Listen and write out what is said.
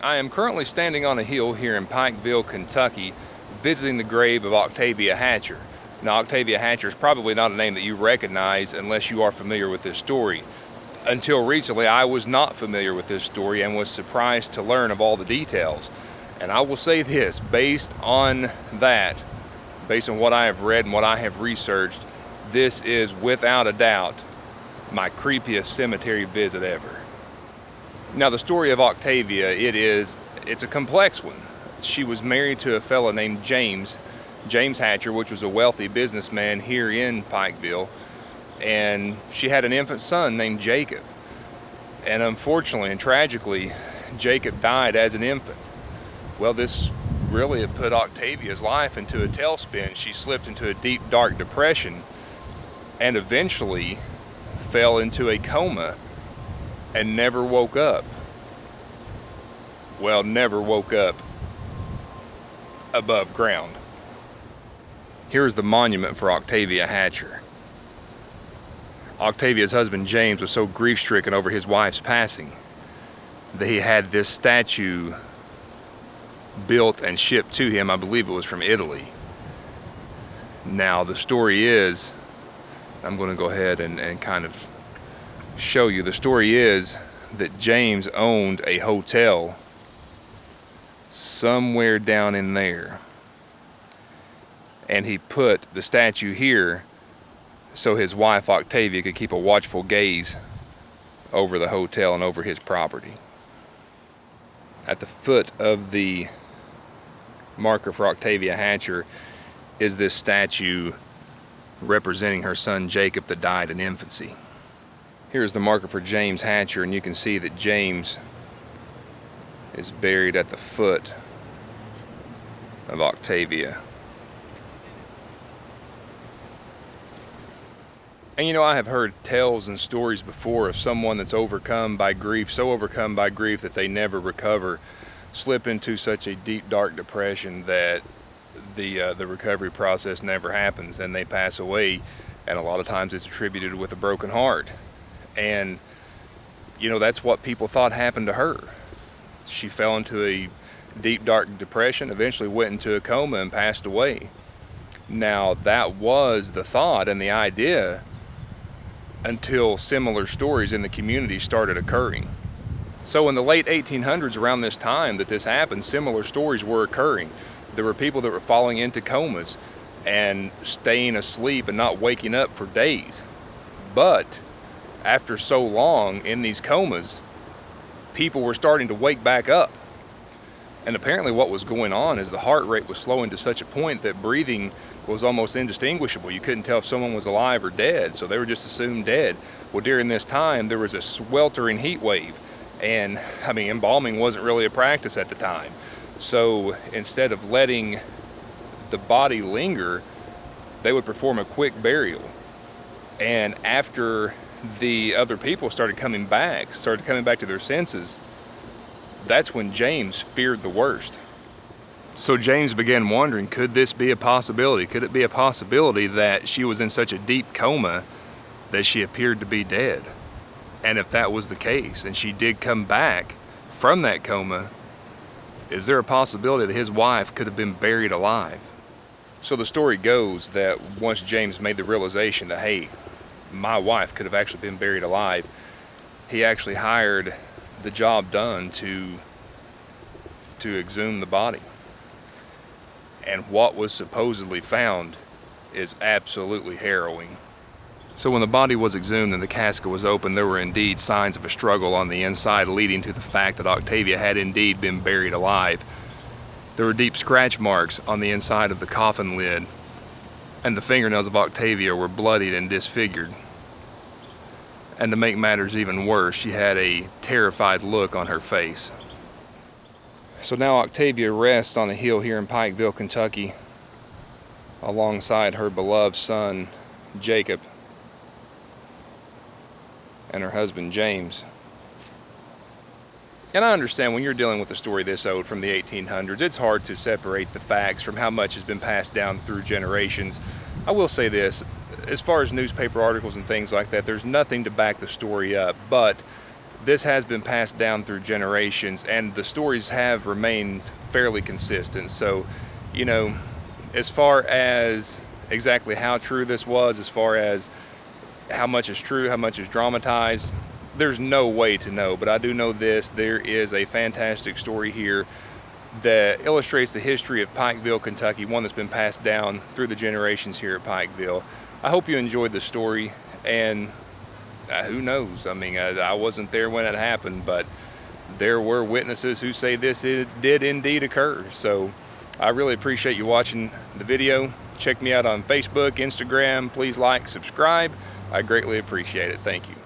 I am currently standing on a hill here in Pikeville, Kentucky, visiting the grave of Octavia Hatcher. Now, Octavia Hatcher is probably not a name that you recognize unless you are familiar with this story. Until recently, I was not familiar with this story and was surprised to learn of all the details. And I will say this, based on what I have read and what I have researched, this is without a doubt my creepiest cemetery visit ever. Now, the story of Octavia, it's a complex one. She was married to a fellow named James Hatcher, which was a wealthy businessman here in Pikeville, and she had an infant son named Jacob. And unfortunately and tragically, Jacob died as an infant. Well, this really had put Octavia's life into a tailspin. She slipped into a deep, dark depression and eventually fell into a coma and never woke up. Well, never woke up above ground. Here is the monument for Octavia Hatcher. Octavia's husband James was so grief-stricken over his wife's passing that he had this statue built and shipped to him. I believe it was from Italy. Now, the story is, I'm going to go ahead and kind of show you. The story is that James owned a hotel somewhere down in there, and he put the statue here so his wife Octavia could keep a watchful gaze over the hotel and over his property. At the foot of the marker for Octavia Hatcher is this statue representing her son Jacob that died in infancy. Here's the marker for James Hatcher, and you can see that James is buried at the foot of Octavia. And you know, I have heard tales and stories before of someone that's overcome by grief, so overcome by grief that they never recover, slip into such a deep, dark depression that the recovery process never happens and they pass away. And a lot of times it's attributed with a broken heart. And, you know, that's what people thought happened to her. She fell into a deep, dark depression, eventually went into a coma and passed away. Now, that was the thought and the idea until similar stories in the community started occurring. So in the late 1800s, around this time that this happened, similar stories were occurring. There were people that were falling into comas and staying asleep and not waking up for days. But after so long in these comas, people were starting to wake back up. And apparently what was going on is the heart rate was slowing to such a point that breathing was almost indistinguishable. You couldn't tell if someone was alive or dead, so they were just assumed dead. Well, during this time, there was a sweltering heat wave. And, I mean, embalming wasn't really a practice at the time. So instead of letting the body linger, they would perform a quick burial. And after the other people started coming back to their senses, that's when James feared the worst. So James began wondering, could this be a possibility? Could it be a possibility that she was in such a deep coma that she appeared to be dead? And if that was the case, and she did come back from that coma, is there a possibility that his wife could have been buried alive? So the story goes that once James made the realization that, hey, my wife could have actually been buried alive, he actually hired the job done to exhume the body. And what was supposedly found is absolutely harrowing. So when the body was exhumed and the casket was opened, there were indeed signs of a struggle on the inside, leading to the fact that Octavia had indeed been buried alive. There were deep scratch marks on the inside of the coffin lid, and the fingernails of Octavia were bloodied and disfigured. And to make matters even worse, she had a terrified look on her face. So now Octavia rests on a hill here in Pikeville, Kentucky, alongside her beloved son, Jacob, and her husband, James. And I understand when you're dealing with a story this old from the 1800s, it's hard to separate the facts from how much has been passed down through generations. I will say this, as far as newspaper articles and things like that, there's nothing to back the story up, but this has been passed down through generations, and the stories have remained fairly consistent. So, you know, as far as exactly how true this was, as far as how much is true, how much is dramatized, there's no way to know. But I do know this: there is a fantastic story here that illustrates the history of Pikeville, Kentucky, one that's been passed down through the generations here at Pikeville. I hope you enjoyed the story, and who knows? I mean, I wasn't there when it happened, but there were witnesses who say this did indeed occur. So I really appreciate you watching the video. Check me out on Facebook, Instagram. Please like, subscribe. I greatly appreciate it. Thank you.